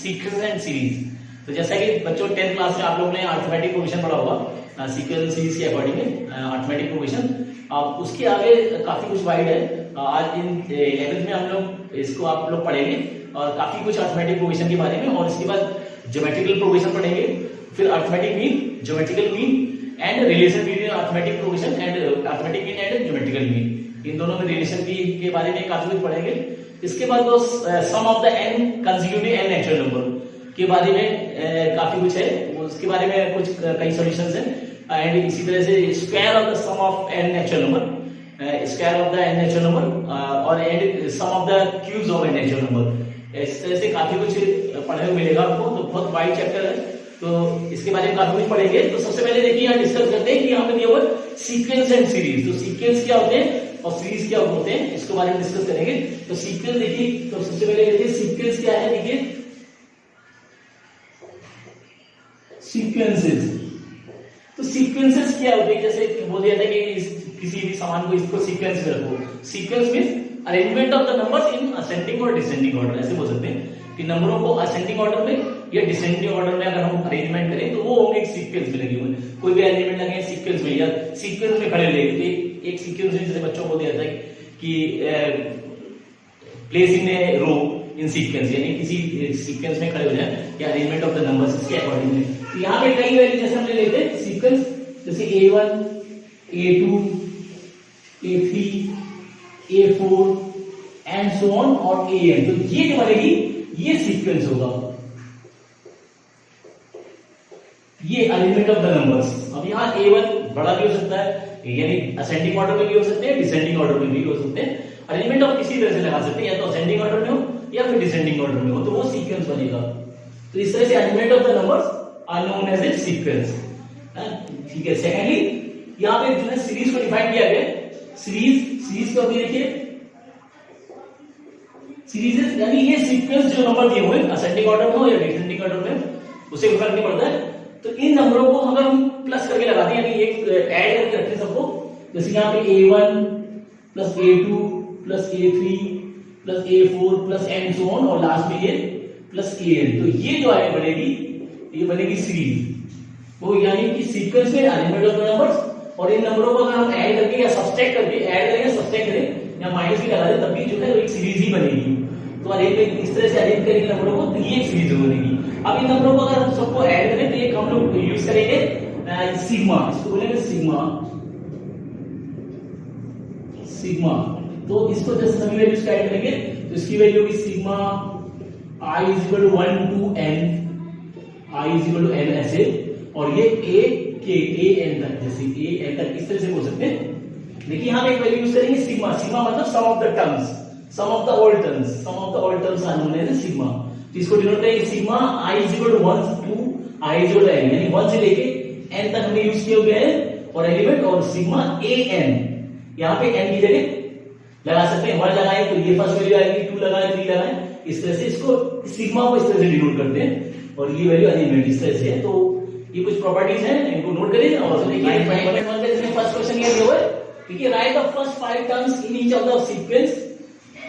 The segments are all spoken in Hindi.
Sequence and series. तो जैसा कि बच्चों 10th क्लास में आप लोगों ने अर्थमेटिक प्रोग्रेशन पढ़ा होगा, सीक्वेंस सीरीज के अकॉर्डिंग अर्थमेटिक प्रोग्रेशन, उसके आगे काफी कुछ वाइड है। आज इन 11th में हम लोग इसको आप लोग पढ़ेंगे और काफी कुछ अर्थमेटिक प्रोग्रेशन के बारे में, और इसके बाद ज्योमेट्रिकल प्रोग्रेशन पढ़ेंगे, फिर arithmetic mean, geometrical mean and relation between arithmetic progression and arithmetic mean and geometrical mean, इन दोनों में रिलेशन के बारे में काफी कुछ पढ़ेंगे। इसके बाद वो sum of the n consecutive n natural number के बारे में काफी कुछ है, उसके बारे में कुछ कई सॉल्यूशंस हैं। एंड इसी तरह से square of the sum of n natural number, square of the n natural number, और and sum of the cubes of n natural number. इस तरह से काफी कुछ पढ़ने को मिलेगा आपको, तो बहुत वाइड चैप्टर है, तो इसके बारे में काफी कुछ पढ़ेंगे। तो सबसे पहले देखिए यहाँ डिस्कस करते हैं कि यहाँ पे दिया हुआ सीक्वेंस एंड सीरीज। तो सीक्वेंस क्या होते हैं और सीरीज क्या होते हैं, इसके बारे में डिस्कस करेंगे। तो सीक्वेंस देखिए, तो सबसे पहले देखिए सीक्वेंस क्या है। देखिए सीक्वेंसेस, तो सीक्वेंसेस क्या होते हैं, जैसे बोल दिया था कि किसी भी सामान को इसको सीक्वेंस में रखो। Sequence means arrangement of the numbers in ascending और डिसेंडिंग ऑर्डर, ऐसे बोल सकते हैं कि नंबरों को असेंडिंग ऑर्डर में या डिसेंडिंग ऑर्डर में अगर हम अरेंजमेंट करें तो वो होंगे एक सीक्वेंस में लगे हुए। कोई भी अरेंजमेंट लगे सीक्वेंस में या सीक्वेंस में खड़े लगे, एक सीक्वेंस में जैसे बच्चों को दिया था कि place in A row in sequence, यानी किसी सीक्वेंस में खड़े हो जाए या अरेंजमेंट ऑफ द नंबर्स इसके अकॉर्डिंग। तो यहाँ पे कई वैल्यू जैसे हमने लेते हैं सीक्वेंस, जैसे A1, A2, A3, A4 and so on और AN। तो ये जो बनेगी ये सीक्वेंस होगा, ये अरेंजमेंट ऑफ द नंबर्स। अब यहाँ A1 बड़ा भी हो सकता है, यानी असेंडिंग ऑर्डर में भी हो सकते हैं, डिसेंडिंग ऑर्डर में भी हो सकते हैं। अरेंजमेंट ऑफ किसी तरह से लगा सकते हैं, या तो असेंडिंग ऑर्डर में हो या फिर डिसेंडिंग ऑर्डर में हो, तो वो सीक्वेंस बनेगा। तो इस तरह से arrangement of the numbers are known as a sequence. ठीक है। सेकेंडली यहाँ पे जो है सीरीज को डिफाइन किया गया। सीरीज क्या होती है, देखिए सीरीज यानी ये सीक्वेंस जो नंबर दिए हुए असेंडिंग ऑर्डर में हो या डिसेंडिंग ऑर्डर में, उसे कोई फर्क नहीं पड़ता है। तो इन नंबरों को अगर हम प्लस करके लगाते हैं, यानी एक ऐड करके रखते हैं सबको, जैसे यहाँ पे A1 plus A2 plus A3 plus A4 plus and so on, और लास्ट में ये प्लस AN। तो ये जो है बनेगी, ये बनेगी सीरीज। वो यानी कि सीक्वेंस में अरेंजमेंट ऑफ द नंबर्स, और इन नंबरों को अगर हम ऐड करके या सब्सट्रैक्ट करके, ऐड करें या सब्सट्रैक्ट करें या माइनस भी लगा दें, तब भी जो है एक सीरीज ही बनेगी। तो अरेंजमेंट इस तरह से अरेंज करेंगे नंबरों को, तो ये एक सीरीज बनेगी। अब इन नंबरों को अगर हम सबको ऐड करें तो एक हम लोग यूज करेंगे सिग्मा, इसको बोलेंगे सिग्मा। तो इसको जैसे सभी वैल्यूज का ऐड करेंगे तो इसकी वैल्यू होगी sigma i = 1 to n, i = n ऐसे, और ये a के an तक, जैसे an तक इस तरह से बोल सकते हैं। देखिए यहाँ पे एक वैल्यू यूज करेंगे सिग्मा। सिग्मा मतलब sum of the terms, sum of the all terms, sum of the all terms are known as sigma. तो इसको डिनोट करेंगे sigma i = 1 to i = n, यानी 1 से लेके n तक हमने यूज किया गया है और एलिमेंट, और सिग्मा an, यहाँ पे n की जगह लगा सकते हैं, 1 लगाए तो ये फर्स्ट वैल्यू आएगी, 2 लगाए 3 लगाए, इस तरह से इसको सिग्मा को इस तरह से डिनोट करते हैं, और ये वैल्यू एलिमेंट इस तरह से है। तो ये कुछ प्रॉपर्टीज हैं, इनको नोट करिए। और देखिए फर्स्ट क्वेश्चन ये दिया हुआ है, देखिए right the first 5 terms in each of the sequence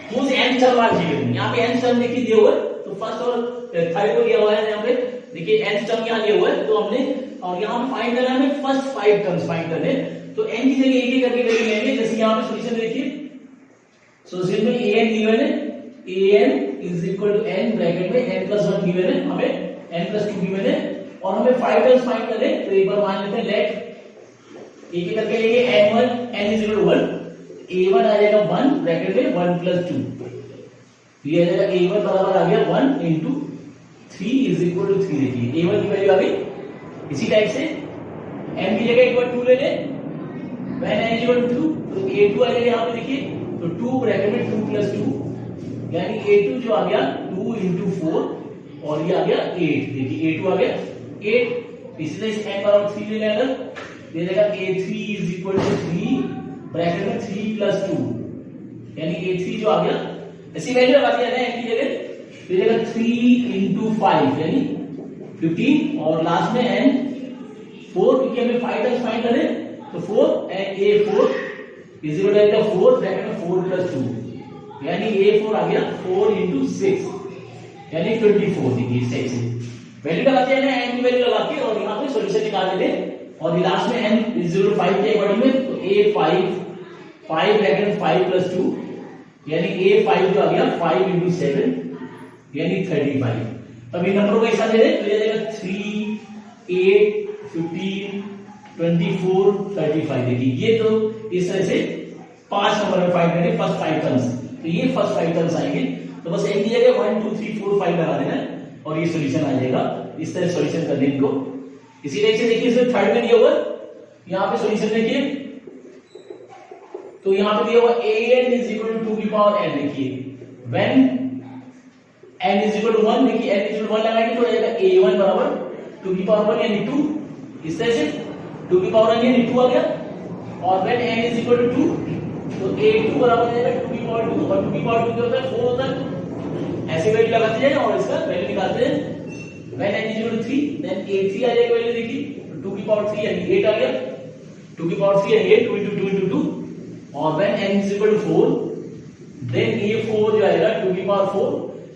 whose nth term are given। यहाँ पे nth टर्म देखिए दिया हुआ है, तो फर्स्ट और थर्ड को दिया हुआ है यहाँ पे, देखिए nth टर्म यहाँ दिया हुआ है, तो हमने और यहाँ पे फाइंड करना है फर्स्ट 5 टर्म्स फाइंड करने, तो n की जगह एक करके वैल्यू लेंगे। जैसे यहाँ पे सॉल्यूशन देखिए, सॉल्यूशन में an गिवन है, an = n ब्रैकेट में n+1 गिवन है, हमें n+2 गिवन है, और हमें 5 टर्म्स फाइंड करने। तो एक बार मान लेते हैं, लेट एक करके लेंगे n1, n = 1, a1 आ जाएगा 1 ब्रैकेट में 1 + 2, ये आ जाएगा a1 बराबर आ गया 1 × 3 = 3। देखिए a1 की वैल्यू आ गई। इसी टाइप से n की जगह एक बार 2 ले लें, when n = 2, तो a2 आ जाएगा यहाँ पे देखिए, तो 2 ब्रैकेट में 2 + 2, यानी a2 जो आ गया 2 × 4, और ये आ गया 8। देखिए a2 आ गया 8। इसी तरह से n बराबर 3 ले लें, अगर दे देगा a3 = 3 ब्रैकेट में 3 + 2, यानी a3 जो आ गया, ऐसी वैल्यू लगा दिया है n की जगह, दे देगा 3 × 5 यानी 15, और लास्ट में n 4, क्योंकि हमें 5 टर्म्स फाइंड करें, तो 4 a4 = 4 ब्रैकेट में 4 + 2, यानी a4 आ गया 4 × 6, यानी 24। देखिए इस टाइप से वैल्यू लगाते हैं ना, n की वैल्यू लगा के और यहाँ पे सॉल्यूशन निकाल देते हैं और लास्ट में n इज 5 के अकॉर्डिंग में, तो a 5 ब्रैकेट 5 प्लस 2 यानी a 5 जो आ गया 5 इंटू 7 यानी 35। तब ये नंबर को ऐसा दे दे तो ये जाएगा 3 8 15 24 35। देखिए ये तो इस तरह से 5 नंबर में फाइंड करेंगे फर्स्ट 5 टर्म्स, तो ये फर्स्ट 5 टर्म्स आएंगे। तो बस एक की जगह 1 2 3 4 5 लगा देना और ये सॉल्यूशन आ जाएगा। इस तरह सॉल्यूशन करने को इसी तरह से देखिए इसमें थर्ड में दिया हुआ यहाँ पे सॉल्यूशन देखिए, तो यहाँ पे दिया हुआ an is equal to 2 की पावर n। देखिए when n is equal to 1, देखिए n is equal to 1 लगाएंगे तो आ जाएगा a1 बराबर 2 की पावर 1 यानी 2। इस तरह से 2 की पावर 1 यानी 2 आ गया, और when n is equal to 2 तो a2 बराबर आ जाएगा 2 की पावर 2, और 2 की पावर 2 क्या होता है 4 होता है। ऐसे वैल्यू लगाते जाए और इसका वैल्यू निकालते हैं। when n is equal to 3 then a3 आ जाएगा वैल्यू, देखिए 2 की पावर 3 यानी 8 आ गया, 2 की पावर 3 यानी 8, 2 into 2 into 2। और when n is equal to 4 then a4 जो आएगा 2 की पावर 4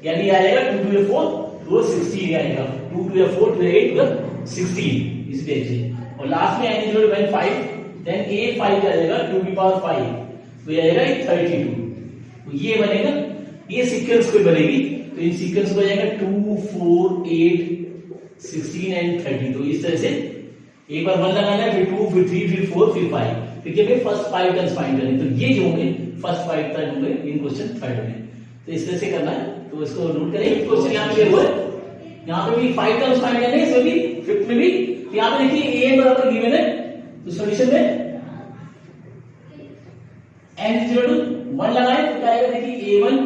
यानी आ जाएगा 2 to the 4 तो 16 आएगा, 2 to the 4 to the 8 to the 16 इस टाइप से। और लास्ट में n is equal to when 5 then a5 आ जाएगा 2 की पावर 5 तो ये आएगा 32। तो ये बनेगा, ये सीक्वेंस कोई बनेगी तो इन सीक्वेंस को जाएगा 2 4 8 16 एंड 30। तो इस तरह से एक बार 1 लगाना है, फिर 2 फिर 3 फिर 4 फिर 5, ठीक है। फर्स्ट 5 टर्म्स फाइंड करें, तो ये जो होंगे फर्स्ट 5 टर्म होंगे इन क्वेश्चन थर्ड में। तो इस तरह से करना है, तो इसको नोट करें। क्वेश्चन यहाँ पे हुआ है, यहाँ पे भी 5 टर्म्स फाइंड करने हैं, इसमें भी फिफ्थ में भी। तो यहाँ पे देखिए a बराबर गिवन है, तो सॉल्यूशन में n is equal to 1 लगाएं तो क्या आएगा, देखिए a1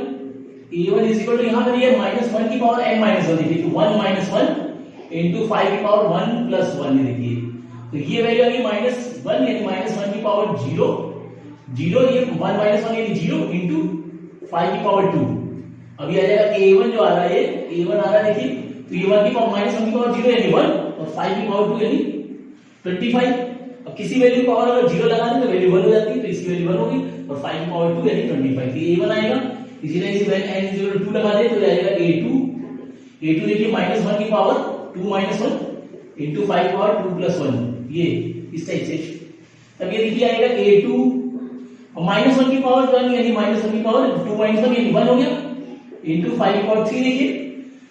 is equal to यहाँ पर ये -1 की पावर n - 1, देखिए तो 1 - 1 into 5 की पावर 1 + 1 है। देखिए तो ये वैल्यू आ गई -1 यानी -1 की पावर 0 0, ये 1 - 1 यानी 0 into 5 की पावर 2। अभी आ जाएगा a1 जो आ रहा है, a1 आ रहा है देखिए, तो ये 1 की पावर -1 की पावर 0 यानी 1 और 5 की पावर 2 यानी 25। अब किसी वैल्यू की पावर अगर 0 लगा दें तो वैल्यू 1 हो जाती है, तो इसकी वैल्यू 1 होगी और 5 की पावर 2 यानी 25। तो a1 आएगा। इसी तरह से when n is equal to 2 लगा दें तो आएगा a2 देखिए -1 की पावर 2 - 1 into 5 की पावर 2 + 1, ये इस टाइप से। तब ये देखिए आएगा a2 और -1 की पावर 1 यानी -1 की पावर 2 - 1 यानी 1 हो गया into 5 की पावर 3। देखिए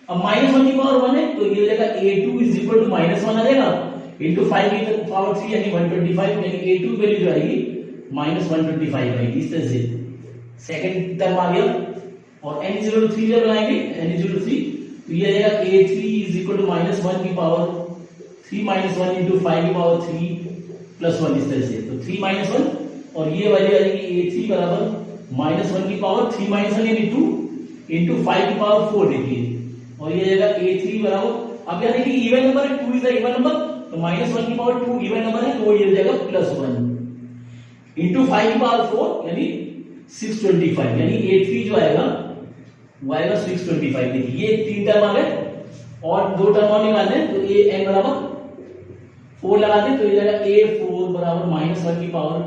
अब -1 की पावर 1 है तो ये हो जाएगा a2 is equal to -1 आ जाएगा into 5 की पावर 3 यानी 125, यानी a2 वैल्यू जो आएगी -125 आएगी। इस तरह से सेकंड टर्म आ गया। और n is equal to 3 जब लगाएंगे, n is equal to 3 तो ये आ जाएगा a3 is equal to -1 की पावर 3 - 1 into 5 की पावर 3 + 1 इस तरह से। तो 3 - 1 और ये वैल्यू आ जाएगी a3 बराबर -1 की पावर 3 - 1 यानी 2 into 5 की पावर 4। देखिए और ये आ जाएगा a3 बराबर, अब यहाँ देखिए इवन नंबर है, 2 इज द इवन नंबर, तो -1 की पावर 2 इवन नंबर है तो ये हो जाएगा +1 into 5 की पावर 4 यानी 625, यानी a3 जो आएगा वो आएगा 625। देखिए ये 3 टर्म आ गए और 2 टर्म और निकालने हैं, तो an बराबर 4 लगा दें तो ये जाएगा a4 बराबर -1 की पावर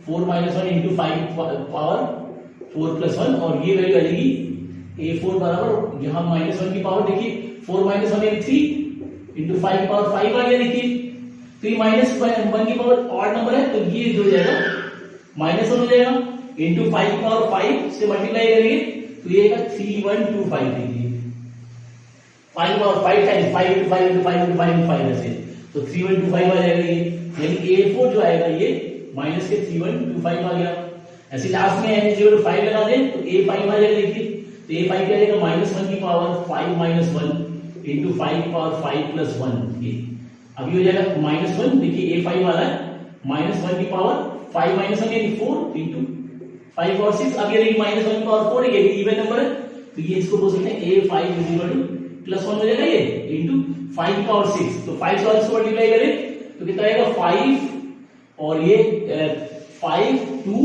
4 - 1 into 5 की पावर 4 + 1, और ये वैल्यू आ जाएगी a4 बराबर यहाँ -1 की पावर, देखिए 4 - 1 यानी 3 into 5 की पावर 5 आ गया। देखिए तो ये -1 की पावर ऑड नंबर है तो ये जो हो जाएगा -1 हो जाएगा into 5 की पावर 5 से मल्टीप्लाई करेंगे तो ये आएगा 3125। देखिए 5 की power 5 times 5 into 5 into 5 into 5 into 5 ऐसे, तो 3125 आ जाएगा ये, यानी a4 जो आएगा ये माइनस के 3125 आ गया। ऐसे लास्ट में n 5 लगा दें तो a5 आ जाएगा। देखिए तो a5 क्या आएगा -1 की पावर 5 - 1 into 5 की पावर 5 + 1। ये अभी हो जाएगा -1, देखिए a5 वाला है -1 की पावर 5 - 1 यानी 4 into 5 की पावर 6। अब ये देखिए -1 की पावर 4 है, ये भी इवन नंबर है तो ये इसको बोल सकते हैं a5 +1 हो जाएगा ये into 5 की पावर 6। तो 5 से इसको मल्टीप्लाई करें तो कितना आएगा 5 और ये 5 2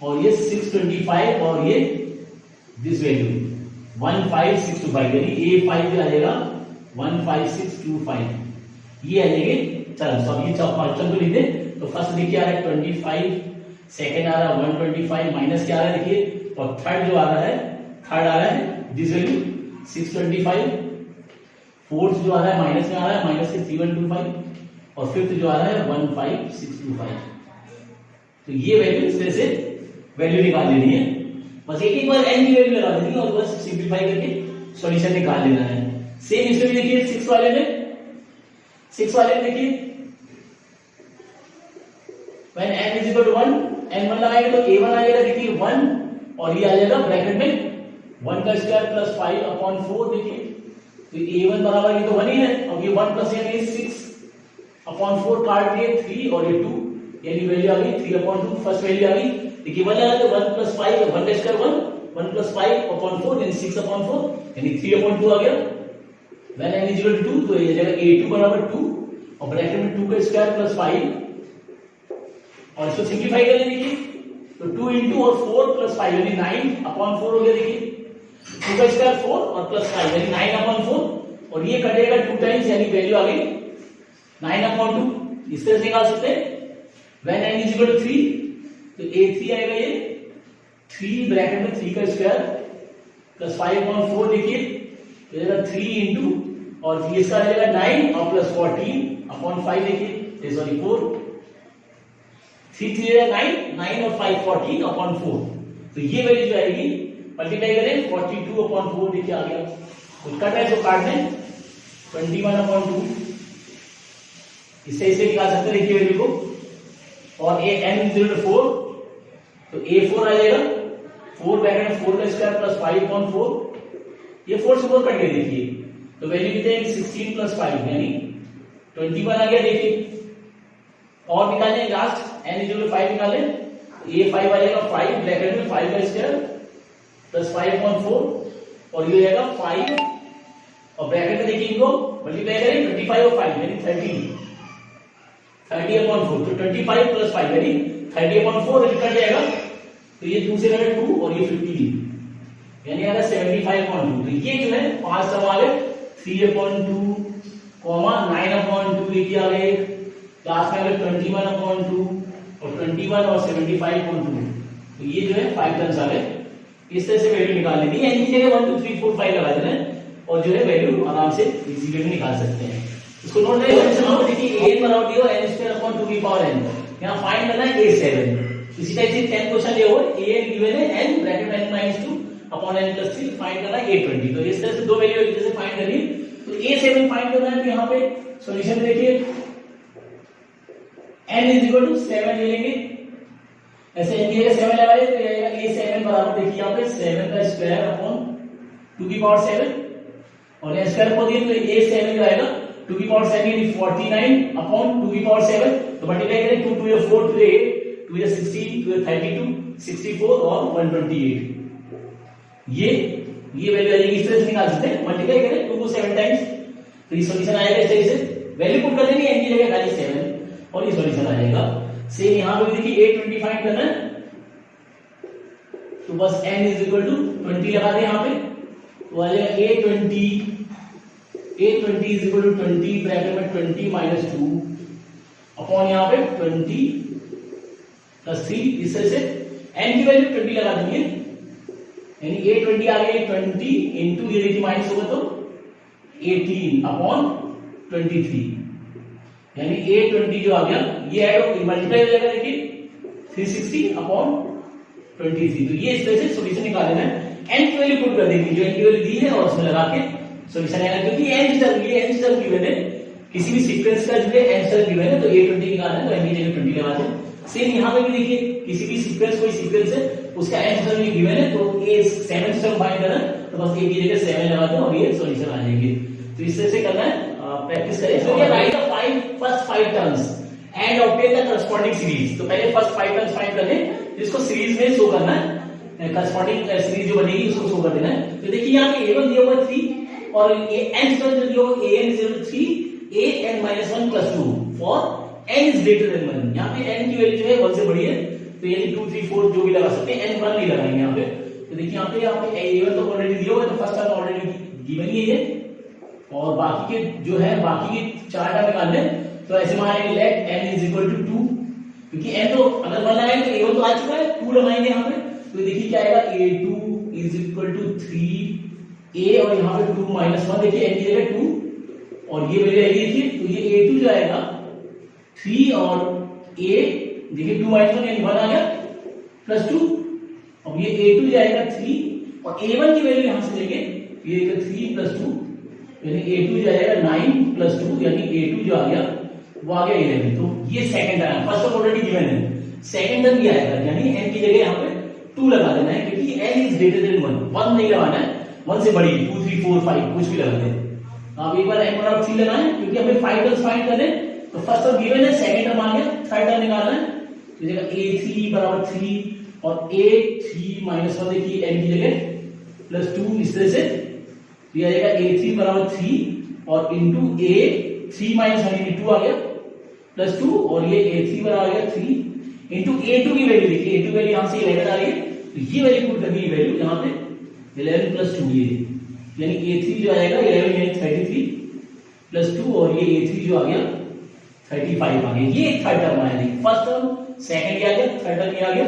और ये 625 और ये दिस वैल्यू 15625, यानी a5 जो आ जाएगा 15625 ये आ जाएंगे टर्म्स। अब ये टर्म को लिख दें तो फर्स्ट देखिए आ रहा है 25, सेकंड आ रहा है 125 माइनस क्या आ रहा है देखिए, और थर्ड जो आ रहा है थर्ड आ रहा है दिस वैल्यू 625, फोर्थ जो आ रहा है माइनस में आ रहा है, माइनस के 3125, और फिफ्थ जो आ रहा है 15625। तो ये वैल्यू इस तरह से वैल्यू निकाल लेनी है, बस एक बार n की वैल्यू लगा देनी है और बस सिंपलीफाई करके सॉल्यूशन निकाल लेना है। सेम इसमें भी देखिए 6 वाले में देखिए when n is equal to 1, n 1 लगाएंगे तो a1 आ जाएगा देखिए 1, और ये आ जाएगा ब्रैकेट में 1 का स्क्वायर प्लस 5 अपॉन 4 देखिए, तो a1 बराबर ये तो 1 ही है, और ये 1 प्लस यानी 6 अपॉन 4 काट दिए 3 और ये 2, यानी वैल्यू आ गई 3 अपॉन 2, फर्स्ट वैल्यू आ गई देखिए 1 लगा तो 1 प्लस 5, 1 का स्क्वायर 1 प्लस 5 अपॉन 4 यानी 6 अपॉन 4 यानी 3 अपॉन 2 आ गया। when n is equal to 2 तो ये जाएगा a2 बराबर 2 और ब्रैकेट में 2 का स्क्वायर प्लस 5, और इसको सिंपलीफाई कर लेंगे तो 2 into और 4 प्लस 5 यानी 9 अपॉन 4 हो गया देखिए, 2 का स्क्वायर 4 और प्लस 5 यानी 9 अपॉन 4, और ये कटेगा 2 टाइम्स यानी वैल्यू आ गई 9 अपॉन 2। इस तरह से निकाल सकते हैं when n is equal to 3 तो a3 आएगा ये 3 ब्रैकेट में 3 का स्क्वायर प्लस 5 अपॉन 4 देखिए, ये जाएगा 3 into और 3 इसका आ जाएगा 9 और प्लस 14 अपॉन 5 देखिए, सॉरी 4, 3 3 9 और 5 14 अपॉन 4, तो ये वैल्यू जो आएगी मल्टीप्लाई करें 42 अपॉन 4 देखिए आ गया, तो कट है तो काट दें 21 अपॉन 2, इससे निकाल सकते हैं देखिए वैल्यू को, और ये n is equal to 4 तो a4 आ जाएगा 4 ब्रैकेट में 4 का स्क्वायर प्लस 5 अपॉन 4, ये 4 से 4 कट गया देखिए, तो वैल्यू कितनी है 16 प्लस 5 यानी 21 आ गया देखिए। और निकालें last n is equal to 5 निकालें, a5 आ जाएगा 5 ब्रैकेट में 5 का स्क्वायर प्लस 5 अपॉन 4, और ये जाएगा 5 और ब्रैकेट में देखिए इनको मल्टीप्लाई करें 25 और 5 यानी 30 अपॉन 4, तो 25 प्लस 5 यानी 30 अपॉन 4 कट जाएगा, तो ये 2 से कटे 2 और ये 15 यानी आ रहा 75 अपॉन 2, तो ये जो है 5 टर्म आ गए 3 अपॉन 2 9 अपॉन 2 देखिए आ गए, लास्ट में आ गए 21 अपॉन 2 और 21 और 75 अपॉन 2, तो ये जो है 5 टर्म्स आ गए। इस तरह से वैल्यू निकाल लेनी है, इनकी जगह 1 2 3 4 5 लगा देना है और जो है वैल्यू आराम से इजी वे में निकाल सकते हैं। इसको नोट करें, देखिए an बराबर दिया n स्क्वायर अपॉन 2 की पावर n, यहां फाइंड करना है a7, इसी टाइप से 10 क्वेश्चन लिया हुआ an गिवन है n ब्रैकेट में n - 2 अपॉन n + 3, फाइंड करना है a20, तो इस तरह से दो वैल्यू एक जैसे फाइंड करिए, तो a7 फाइंड करना है, तो यहां पे सॉल्यूशन देखिए n is equal to 7 ले लेंगे, ऐसे n की जगह 7 लगाए तो ये आएगा a7 बराबर देखिए यहां पे 7 का स्क्वायर अपॉन 2 की पावर 7 और n स्क्वायर को दिए तो a7 जो आएगा 2 की पावर 7 यानी 49 अपॉन 2 की पावर 7, तो मल्टीप्लाई करें 2 2 4 2 8 2 16 2 32 64 और 128, ये वैल्यू आ जाएगी। इस तरह से निकाल सकते हैं, मल्टीप्लाई करें 2 को 7 टाइम्स तो ये सॉल्यूशन आएगा। इस तरह से वैल्यू पुट कर देनी है, n की जगह खाली 7 और ये सॉल्यूशन आ जाएगा। सेम यहां पे देखिए a20 फाइंड करना है, तो बस n is equal to 20 लगा दें यहां पे, तो आ जाएगा a20 is equal to 20 bracket में 20 - 2 अपॉन यहां पे 20 + 3, इस तरह से n की वैल्यू 20 लगा देंगे, यानी a20 आ गया 20 इनटू ये देखिए माइनस होगा तो 18 अपॉन 23, यानी a20 जो आ गया ये ऐड मल्टीप्लाई हो जाएगा देखिए 360 अपॉन 23, तो ये इस तरह से सॉल्यूशन निकाल लेना है। n की वैल्यू पुट कर देंगे, जो n की वैल्यू दी है और उसमें लगा के सॉल्यूशन आएगा, क्योंकि n टर्म गिवन है, किसी भी सीक्वेंस का जो है n टर्म गिवन है, तो a20 निकालना है तो n की जगह 20 लगा दें। सेम यहां पे भी देखिए किसी भी सीक्वेंस कोई सीक्वेंस है उसका n टर्म गिवन है, तो ये 7 टर्म फाइंड करना है, तो बस a की जगह 7 लगा दें और ये सॉल्यूशन आ जाएंगे। तो इस तरह से करना है, प्रैक्टिस करें। तो right the first 5 terms and obtain the corresponding series, तो पहले फर्स्ट 5 टर्म्स फाइंड कर लें, जिसको सीरीज में शो करना है, करस्पॉन्डिंग सीरीज जो बनेगी उसको शो कर देना है। तो देखिए यहां पे a1 दिया हुआ है 3 और ये n टर्म जो दिया हुआ है an is equal to 3 an - 1 + 2 for n is greater than 1, यहां पे n की वैल्यू जो है 1 से बड़ी है, तो यानी 2 3 4 जो भी लगा सकते हैं, n 1 नहीं लगाएंगे यहां पे। तो देखिए यहां पे a1 तो ऑलरेडी दिया हुआ है, तो फर्स्ट टर्म ऑलरेडी गिवन ही है, और बाकी के जो है बाकी के 4 टर्म निकालने, तो ऐसे मानेंगे late n is equal to 2, क्योंकि n तो अगर 1 लगाएंगे तो a1 तो आ चुका है, 2 लगाएंगे यहां पे, तो देखिए क्या आएगा a2 is equal to 3 ए और यहाँ पे 2 माइनस 1 देखिए n की जगह 2 और ये वैल्यू आएगी देखिए, तो ये a2 जो आएगा 3 और a देखिए 2 माइनस 1 यानी 1 आ गया प्लस 2। अब ये a2 जो आएगा 3 और a1 की वैल्यू यहां से लेंगे, ये 3 प्लस 2 यानी a2 जो आएगा 9 प्लस 2 यानी a2 जो आ गया वो आ गया 11। तो ये second term, first term already given है, सेकंड टर्म ये आएगा यानी n की जगह यहाँ पे 2 लगा देना है क्योंकि n इज ग्रेटर देन 1 नहीं लगाना है, 1 से बड़ी 2 3 4 5 कुछ भी लगा दें। आप एक बार n बराबर 3 लगाएं क्योंकि हमें 5 टर्म्स फाइंड करने, तो फर्स्ट टर्म गिवन है, सेकंड टर्म आ गया, थर्ड टर्म निकालना है, तो जगह a3 बराबर 3 और a3 माइनस 1 देखिए n की जगह प्लस 2 इस तरह से दिया जाएगा a3 बराबर 3 और इनटू a3 माइनस 1 यानी 2 आ गया प्लस 2 और ये a3 बराबर आ गया 3 इनटू a2 की वैल्यू देखिए, a2 वैल्यू यहां से 11 आ रही है, तो ये वैल्यू पुट करनी है वैल्यू यहां पे 11 प्लस 2 ये यानी a3 जो आएगा 11 यानी 33 प्लस 2 और ये a3 जो आ गया 35 आ गया। ये एक थर्ड टर्म आया, फर्स्ट टर्म सेकंड आ गया, थर्ड टर्म आ गया।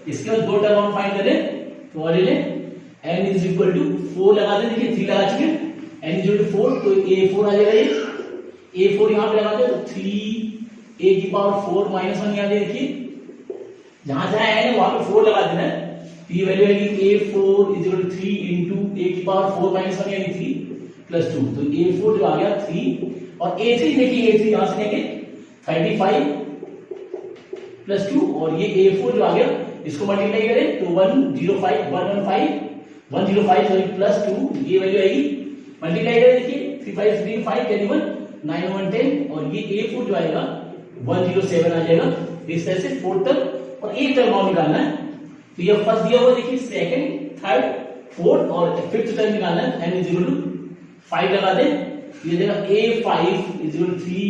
इसके बाद दो टर्म हम फाइंड करें तो वाले ले n इज इक्वल टू 4 लगा दें, देखिए 3 लगा चुके, n इज इक्वल टू 4 तो a4 आ जाएगा, ये a4 यहां पे लगा दे तो 3 a की पावर 4 माइनस 1 यहां देखिए जहां जहां n है वहां पे 4 लगा देना है, तो ये वैल्यू आएगी a4 is equal to 3 into a की पावर 4 माइनस 1 यानी 3 प्लस 2, तो a4 जो आ गया 3 और a3 देखिए a3 यहां से लेंगे 35 प्लस 2 और ये a4 जो आ गया इसको मल्टीप्लाई करें तो 105 सॉरी प्लस 2 ये वैल्यू आएगी, मल्टीप्लाई करें देखिए 3 5 3 5 यानी 9 1 10 और ये a4 जो आएगा 107 आ जाएगा। इस तरह से फोर्थ टर्म और एक टर्म और निकालना है, तो ये फर्स्ट दिया हुआ देखिए, सेकंड थर्ड फोर्थ और फिफ्थ टर्म निकालना है, n इज इक्वल टू 5 लगा दें, ये देगा a5 is equal to 3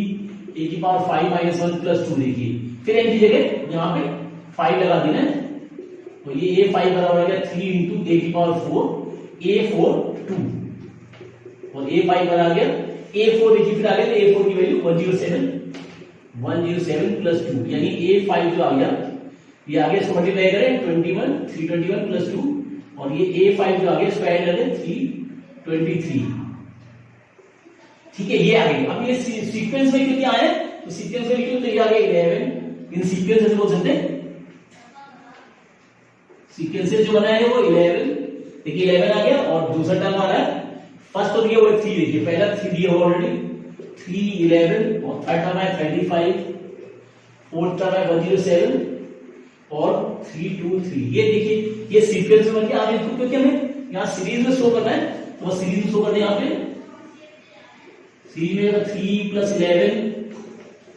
a की पावर 5 माइनस 1 प्लस 2 देखिए, फिर n की जगह यहाँ पे 5 लगा देना है, तो ये a5 बराबर आ गया 3 इंटू a की पावर 4 a4 2 और a5 बराबर आ गया a4 देखिए फिर आ गया, तो a4 की वैल्यू 107 प्लस 2 यानी a5 जो आ गया ये आगे इसको मल्टीप्लाई करें 321 प्लस 2 और ये a5 जो आ गया स्क्वायर करें 323, ठीक है ये आ गई। अब ये सीक्वेंस में कितने आए, तो सीक्वेंस में लिखिए तो ये आ गया 11, इन सीक्वेंस ऐसे बोल सकते हैं, सीक्वेंसेस जो बनाए हैं वो 11 देखिए 11 आ गया और दूसरा टर्म आ रहा है, फर्स्ट तो दिया हुआ 3 देखिए, पहला 3 दिया हुआ ऑलरेडी 3 11 और थर्ड टर्म है 35, फोर्थ टर्म है 107 और 323, ये देखिए ये सीक्वेंस में बन गया। आगे तो क्योंकि हमें यहाँ सीरीज में शो करना है तो वो सीरीज में शो कर दे, यहाँ पे सीरीज में 3 प्लस 11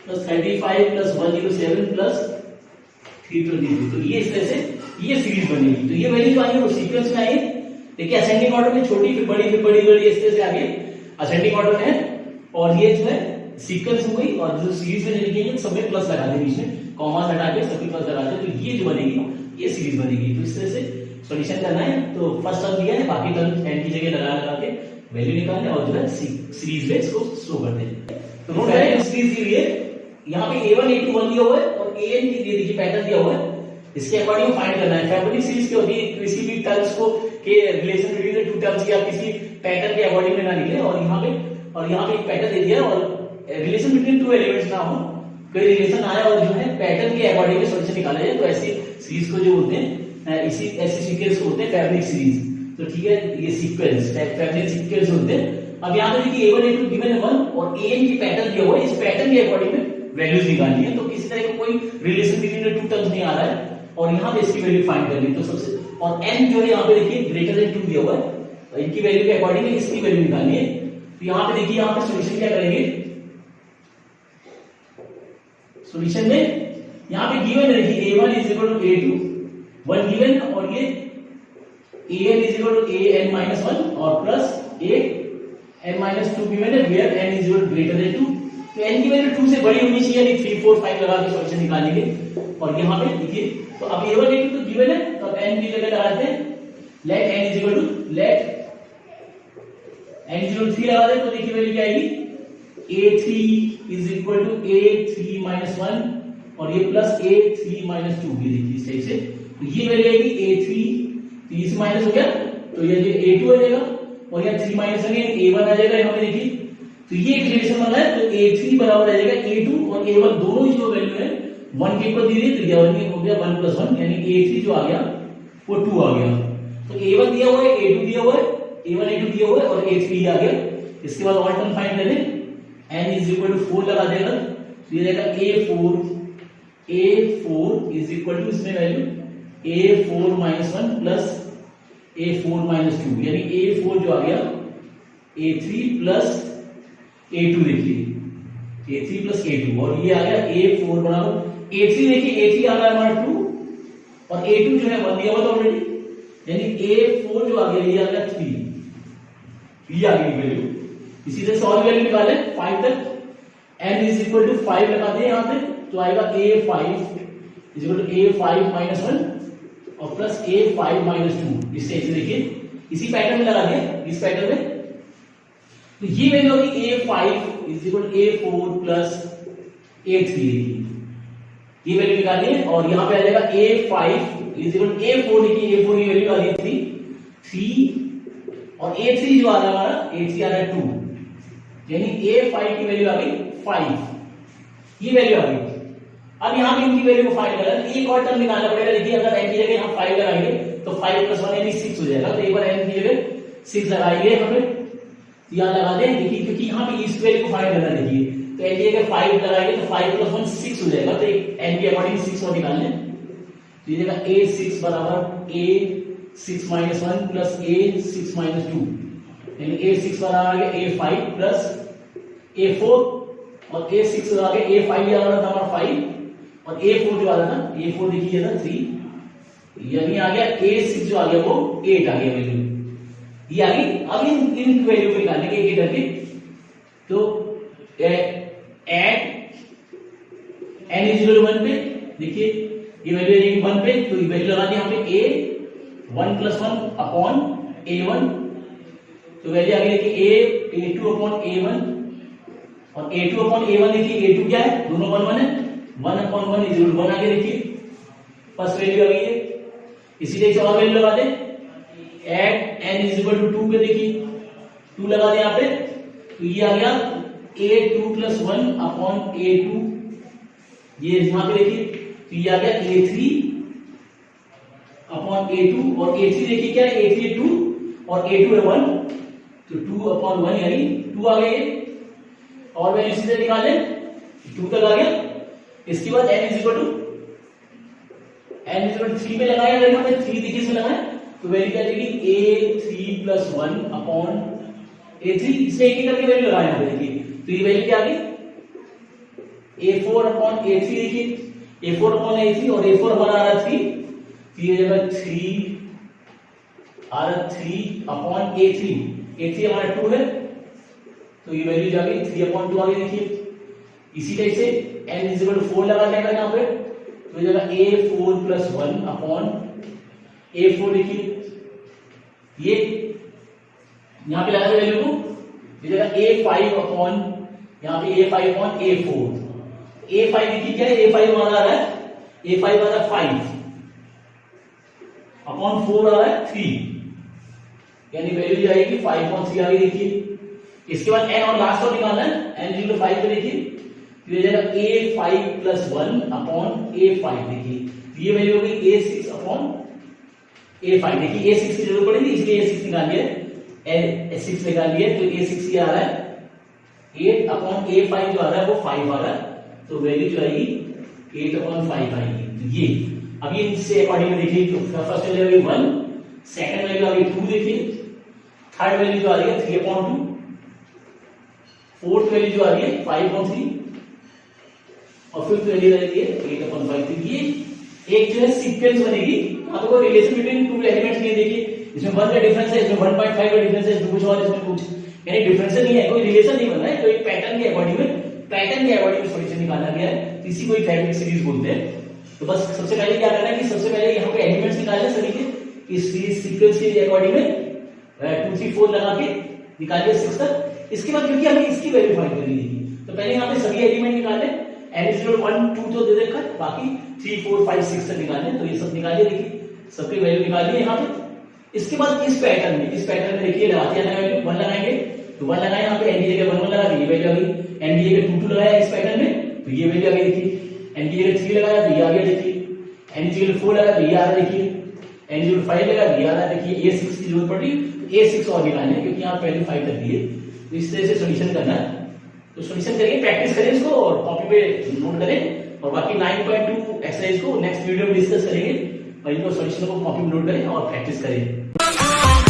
प्लस 35 प्लस 107 प्लस 323, तो ये इस तरह से ये सीरीज बनेगी। तो ये वैल्यू जो आई है वो सीक्वेंस में आई है, देखिए असेंडिंग ऑर्डर में छोटी फिर बड़ी फिर बड़ी बड़ी इस तरह से आगे असेंडिंग ऑर्डर में है, और ये जो है सीक्वेंस हो गई और जो सीरीज में लिखेंगे सब में प्लस लगा देंगे, बीच में कॉमा हटा के सभी प्लस लगा दे, तो ये जो बनेगी ये सीरीज बनेगी। तो इस तरह से सॉल्यूशन करना है, तो फर्स्ट टर्म दिया है, बाकी टर्म n की जगह लगा के वैल्यू निकालने और जो है सीरीज में इसको शो कर दें। तो नोट करें सीरीज के लिए यहाँ पे a1 a2 1 दिया हुआ है और an की देखिए पैटर्न दिया हुआ है, इसके अकॉर्डिंग फाइंड करना है। फैब्रिक सीरीज की होती है, किसी भी टर्म्स को के रिलेशन बिटवीन टू टर्म्स की आप किसी पैटर्न के अकॉर्डिंग में ना निकले, और यहाँ पे एक पैटर्न दे दिया और रिलेशन बिटवीन टू एलिमेंट्स ना हो, कोई रिलेशन आया और जो है पैटर्न के अकॉर्डिंग सॉल्यूशन निकाला जाए, तो ऐसी सीरीज को जो बोलते हैं इसी ऐसी सीक्वेंस को बोलते हैं फैब्रिक सीरीज। तो ठीक है, ये सीक्वेंस फैब्रिक सीक्वेंस होते हैं। अब यहाँ पे देखिए a1 a2 गिवन है 1 और an की पैटर्न दिया हुआ है, इस पैटर्न के अकॉर्डिंग में वैल्यूज निकालनी है, तो किसी तरह का कोई रिलेशन बिटवीन टू टर्म्स नहीं आ रहा है और यहाँ पे इसकी वैल्यू फाइंड करनी है। तो सबसे और n जो है यहाँ पे देखिए ग्रेटर देन 2 दिया हुआ है, तो इनकी वैल्यू के अकॉर्डिंग इसकी वैल्यू निकालनी है। तो यहाँ पे देखिए यहाँ पे सॉल्यूशन क्या करेंगे, सॉल्यूशन में यहाँ पे गिवन है देखिए a1 is equal to a2 1 given और ये an is equal to an minus 1 और प्लस an माइनस 2 गिवन है where n is equal greater than 2, तो n की वैल्यू 2 से बड़ी होनी चाहिए, यानी 3 4 5 लगा के सॉल्यूशन निकालेंगे। और यहाँ पे देखिए तो अब a1 a2 तो गिवन है, तो अब n की जगह लगाते हैं let n is equal to n is equal 3 लगा दें, तो देखिए वैल्यू क्या आएगी a3 is equal to a3 minus 1 और ये प्लस a3 माइनस 2, ये देखिए इस टाइप से, तो ये वैल्यू आएगी a3 30 माइनस हो गया, तो ये a2 हो जाएगा और यहाँ 3 माइनस वन A1 आ जाएगा यहाँ पे देखिए। तो ये एक रिलेशन बना है, तो A3 बराबर आ जाएगा A2 और A1 दोनों ही जो वैल्यू है 1 के ऊपर दी हुई, तो यह 1 हो गया 1 + 1 यानी A3 जो आ गया वो 2 आ गया। तो A1 दिया हुआ है, A2 दिया हुआ है, A1 A2 दिया हुआ है और A3 आ गया। इसके बाद ऑल टर्म फाइंड करें, n = 4 लगा देगा, तो ये रहेगा A4 = इसमें वैल्यू A4 - 1 प्लस A4 - 2 यानी A4 जो आ गया A3 प्लस A2 देखिए A3 प्लस A2 और ये आ गया A4 बराबर A3 देखिए A3 आ गया हमारा 2 और A2 जो है 1 दिया हुआ था ऑलरेडी यानी A4 जो आ गया ये आ गया 3 ये आ गई वैल्यू। इसी तरह से और वैल्यू निकाले 5 तक n = 5 लगा दें यहां पे तो आएगा A5 = A5 - 1 और प्लस A5 - 2 इससे ऐसे देखिए इसी पैटर्न में लगा दिया इस पैटर्न में। तो ये वैल्यू होगी A5 = A4 प्लस A3 ये वैल्यू निकालिए और यहां पे आ जाएगा A5 = A4 देखिए A4 की वैल्यू आ रही है 3 और A3 जो आ रहा है हमारा A3 आ रहा है 2 यानी A5 की वैल्यू आ गई 5 ये वैल्यू आ गई। अब यहां पे इनकी वैल्यू को फाइंड करना है, एक और टर्म निकालना पड़ेगा। देखिए अगर n की जगह हम 5 लगाएंगे तो 5 + 1 यानी 6 हो जाएगा, तो एक बार n की जगह 6 लगाएंगे यहां पे यहां लगा दें देखिए क्योंकि यहां पे इस वैल्यू को फाइंड करना है। देखिए तो n की जगह 5 लगाएंगे तो 5 + 1 6 हो जाएगा, तो n के अकॉर्डिंग 6 और निकाल लें तो ये देगा A6 बराबर A6 - 1 प्लस A6 - 2 यानी A6 बराबर आ गया A5 प्लस A4 और A6 आ गया A5 आ रहा था हमारा 5 और A4 जो आ रहा था A4 देखिए था 3 यानी आ गया A6 जो आ गया वो 8 आ गया वैल्यू ये आ गई। अब इन वैल्यू को निकालने के एक करके तो ऐड n = 1 पे देखिए ये वैल्यू है 1 पे तो ये वैल्यू लगा दी यहाँ पे A1 + 1 अपॉन A1 तो वैल्यू आ गई देखिए A2 अपॉन A1 और A2 अपॉन A1 देखिए A2 क्या है दोनों 1 1 है 1 अपॉन 1 = 1 आगे देखिए फर्स्ट वैल्यू आ गई है। इसी तरह से और वैल्यू लगा दे ऐड n = 2 पे देखिए 2 लगा दे यहाँ पे तो ये आ गया A2 + 1 अपॉन A2 ये यहां पे देखिए तो ये आ गया A3 अपॉन A2 और A3 देखिए क्या है A3 2 और A2 है 1 तो 2 अपॉन 1 यानी 2 आ गए और वैल्यू सीधे निकाल लें 2 तक आ गया। इसके बाद n = 3 पे लगाया अगर यहां पे 3 देखिए इसमें लगाए तो वैल्यू क्या आएगी A3 + 1 अपॉन A3 इसमें एक एक करके वैल्यू लगाए यहां पे देखिए तो ये वैल्यू क्या आ गई A4 अपॉन A3 देखिए A4 अपॉन A3 और A4 हमारा आ रहा 3 तो ये जगह 3 आ रहा 3 अपॉन A3 हमारा 2 है तो ये वैल्यू जा गई 3 अपॉन 2 आ गई देखिए। इसी टाइप से n = 4 लगा देगा यहां पे तो ये जगह A4 + 1 अपॉन A4 देखिए ये यहां पे लगा दे वैल्यू को ये जगह A5 अपॉन यहां पे A5 अपॉन A4 A5 देखिए क्या है A5 हमारा आ रहा है A5 आ रहा है 5 अपॉन 4 आ रहा है 3 यानी वैल्यू जाएगी 5.3 आ गई देखिए। इसके बाद n और लास्ट और निकालना है n = 5 पे देखिए तो ये जाएगा A5 + 1 अपॉन A5 देखिए ये वैल्यू हो गई A6 अपॉन A5 देखिए A6 की जरूरत पड़ेगी इसलिए A6 निकाल लिया A6 निकाल लिया तो A6 ये आ रहा है 8 अपॉन A5 जो आ रहा है वो 5 आ रहा है तो वैल्यू जो आएगी 8/5 आएगी। तो ये अब ये इससे अकॉर्डिंग देखिए तो फर्स्ट वैल्यू आ गई 1 सेकंड वैल्यू आ गई 2 देखिए थर्ड वैल्यू जो आ रही है 3/2 फोर्थ वैल्यू जो आ रही है 5.3 और फिफ्थ वैल्यू आ रही है 8/5। तो ये एक जो है सीक्वेंस बनेगी आपको कोई रिलेशन बिटवीन टू एलिमेंट्स नहीं देखिए इसमें 1 का डिफरेंस है इसमें 1.5 का डिफरेंस है इसमें कुछ और इसमें कुछ यानी डिफरेंस नहीं है कोई रिलेशन नहीं बन रहा है तो एक पैटर्न के अकॉर्डिंग में सॉल्यूशन निकाला गया है इसी को फैक्टरिक सीरीज बोलते हैं। तो बस सबसे पहले क्या करना है कि सबसे पहले यहाँ पे एलिमेंट्स निकालने सभी के इस सीक्वेंस के अकॉर्डिंग में 2 3 4 लगा के निकालिए 6 तक। इसके बाद क्योंकि हमें इसकी वैल्यू फाइंड करनी थी तो पहले यहाँ पे सभी एलिमेंट निकाले n = 1 2 तो दे देखा बाकी 3 4 5 6 तक निकालने तो ये सब निकालिए देखिए सबकी वैल्यू निकालिए यहाँ पे इसके बाद इस पैटर्न में देखिए लगाते हैं वैल्यू 1 लगाएंगे तो 1 लगाए यहाँ पे, एन की जगह 1 1 लगा दी, ये वैल्यू आ गई। एन की जगह 2 2 लगाया इस पैटर्न में तो ये वैल्यू आ गई देखिए। एन की जगह 3 लगाया तो ये आ गया देखिए। एन की जगह 4 लगा तो ये आ रहा देखिए। एन की जगह 5 लगा तो ये आ रहा देखिए। A6 की जरूरत पड़ रही तो A6 और निकालना है क्योंकि यहाँ पहले 5 कर दिए। तो इस तरह से सॉल्यूशन करना है। तो सॉल्यूशन करेंगे, प्रैक्टिस करें इसको और कॉपी पे नोट करें और बाकी 9.2 एक्सरसाइज को नेक्स्ट वीडियो में डिस्कस करेंगे और इनको सॉल्यूशन को कॉपी में नोट करें और प्रैक्टिस करें।